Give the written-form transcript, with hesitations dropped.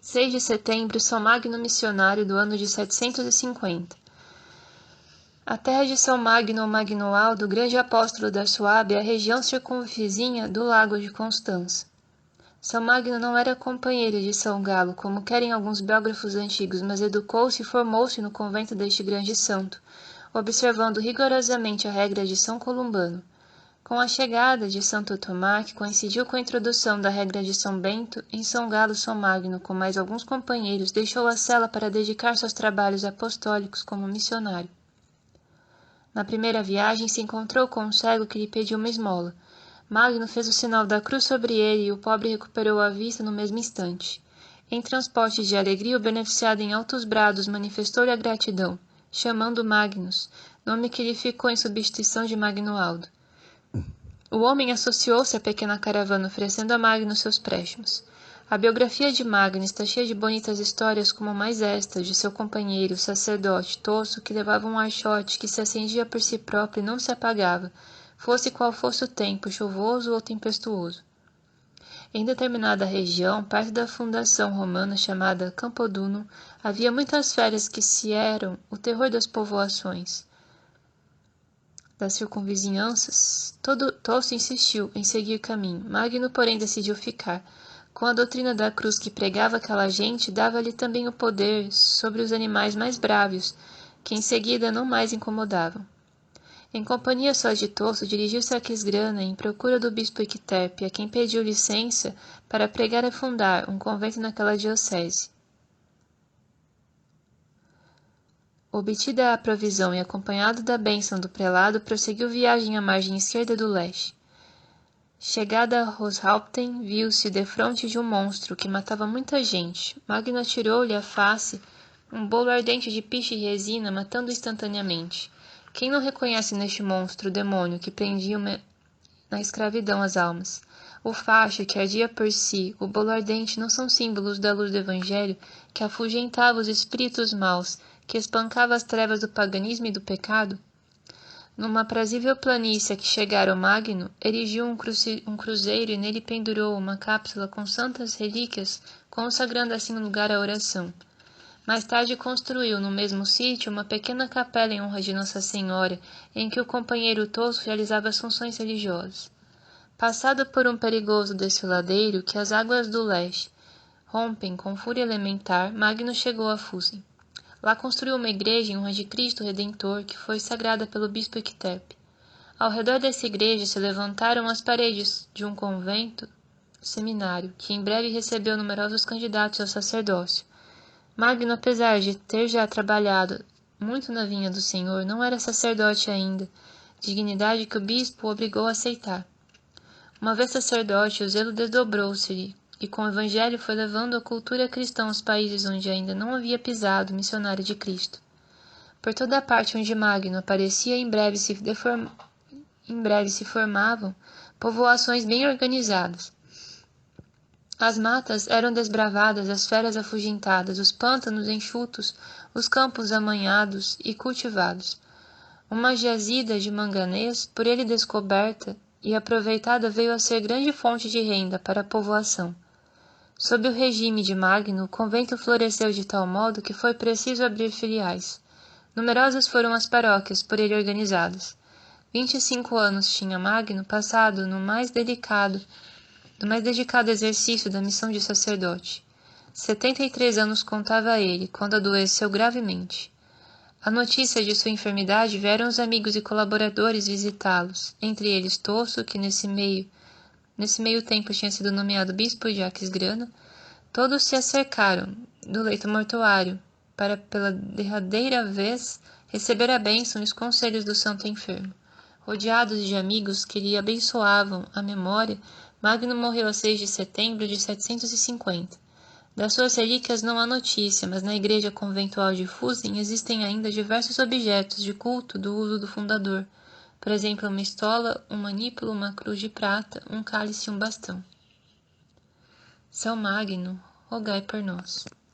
6 de setembro, São Magno Missionário do ano de 750. A terra de São Magno ou Magnoaldo, grande apóstolo da Suábia, é a região circunvizinha do Lago de Constança. São Magno não era companheiro de São Galo, como querem alguns biógrafos antigos, mas educou-se e formou-se no convento deste grande santo, observando rigorosamente a regra de São Columbano. Com a chegada de Santo Tomás, que coincidiu com a introdução da regra de São Bento, em São Galo São Magno, com mais alguns companheiros, deixou a cela para dedicar-se aos trabalhos apostólicos como missionário. Na primeira viagem, se encontrou com um cego que lhe pediu uma esmola. Magno fez o sinal da cruz sobre ele e o pobre recuperou a vista no mesmo instante. Em transporte de alegria, o beneficiado em altos brados manifestou-lhe a gratidão, chamando Magnus, nome que lhe ficou em substituição de Magnoaldo. O homem associou-se à pequena caravana, oferecendo a Magno seus préstimos. A biografia de Magno está cheia de bonitas histórias, como mais esta, de seu companheiro, sacerdote, Tosso, que levava um archote que se acendia por si próprio e não se apagava, fosse qual fosse o tempo, chuvoso ou tempestuoso. Em determinada região, perto da fundação romana chamada Campoduno, havia muitas feras que se eram o terror das povoações. Das circunvizinhanças, Tosso insistiu em seguir caminho. Magno, porém, decidiu ficar. Com a doutrina da cruz que pregava aquela gente, dava-lhe também o poder sobre os animais mais bravos, que em seguida não mais incomodavam. Em companhia só de Tosso, dirigiu-se a Aquisgrana em procura do bispo Equiterpe, a quem pediu licença para pregar e fundar um convento naquela diocese. Obtida a provisão e acompanhado da bênção do prelado, prosseguiu viagem à margem esquerda do Leste. Chegada a Roshaupten, viu-se defronte de um monstro que matava muita gente. Magno atirou-lhe à face um bolo ardente de piche e resina, matando-o instantaneamente. Quem não reconhece neste monstro o demônio que prendia na escravidão as almas? O facho que ardia por si, o bolo ardente não são símbolos da luz do Evangelho que afugentava os espíritos maus, que espancava as trevas do paganismo e do pecado? Numa aprazível planície a que chegara o Magno, erigiu um cruzeiro e nele pendurou uma cápsula com santas relíquias, consagrando assim o lugar à oração. Mais tarde construiu no mesmo sítio uma pequena capela em honra de Nossa Senhora, em que o companheiro Tosso realizava as funções religiosas. Passado por um perigoso desfiladeiro que as águas do leste rompem com fúria elementar, Magno chegou a Fusen. Lá construiu uma igreja em honra de Cristo Redentor, que foi sagrada pelo bispo Equiterpe. Ao redor dessa igreja se levantaram as paredes de um convento, seminário, que em breve recebeu numerosos candidatos ao sacerdócio. Magno, apesar de ter já trabalhado muito na vinha do Senhor, não era sacerdote ainda, dignidade que o bispo o obrigou a aceitar. Uma vez sacerdote, o zelo desdobrou-se-lhe, e com o Evangelho foi levando a cultura cristã aos países onde ainda não havia pisado o missionário de Cristo. Por toda a parte onde Magno aparecia, em breve se formavam povoações bem organizadas. As matas eram desbravadas, as feras afugentadas, os pântanos enxutos, os campos amanhados e cultivados. Uma jazida de manganês, por ele descoberta e aproveitada, veio a ser grande fonte de renda para a povoação. Sob o regime de Magno, o convento floresceu de tal modo que foi preciso abrir filiais. Numerosas foram as paróquias por ele organizadas. 25 anos tinha Magno passado no mais dedicado exercício da missão de sacerdote. 73 anos contava ele, quando adoeceu gravemente. A notícia de sua enfermidade vieram os amigos e colaboradores visitá-los, entre eles Tosso, que nesse meio tempo tinha sido nomeado bispo de Aquisgrana. Todos se acercaram do leito mortuário para, pela derradeira vez, receber a bênção e os conselhos do santo enfermo. Rodeados de amigos que lhe abençoavam a memória, Magno morreu a 6 de setembro de 750. Das suas relíquias não há notícia, mas na igreja conventual de Fusen existem ainda diversos objetos de culto do uso do fundador. Por exemplo, uma estola, um manípulo, uma cruz de prata, um cálice e um bastão. São Magno, rogai por nós.